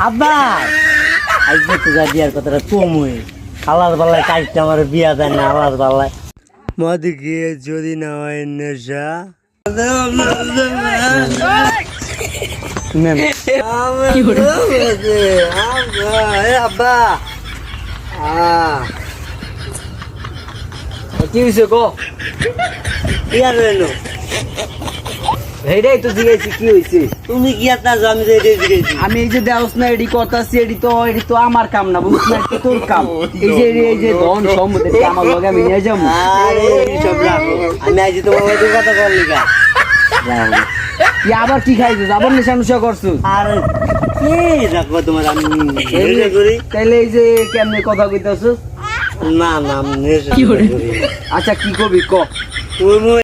আব্বা আজকে তো যা বিয়ার কথাটা কমই আল্লাহর পাল্লায় কাজটা আমার বিয়া দেয় না আল্লাহর পাল্লায় মদ গিয়ে যদি না হয় নেশা আব্বা কি হয়েছে গো? ইয়ার এলো এইটাই তো জিজ্ঞেসি কি হয়েছে। তুমি কি আর না আমি যে এটা দিয়েছি আমি এই যে দেওস না এডি কথা আছে এডি তো আমার কাম না বুঝছ না, এটা তোর কাম। এই যে ধন সম্পত্তি এটা আমার লগে আমি নিয়ে যাবো। আরে সব রাখো আমি আজ তোমার ওই কথা বললি কা কি আবার কি খাইছিস? আবার নেশা নুশা করছিস? আর কি রাখবো তোমার আমি নেশা করি তাইলে এই যে কেমনে কথা কইতাছিস? না না আমি নেশা করি আচ্ছা কি কবি ক? ওই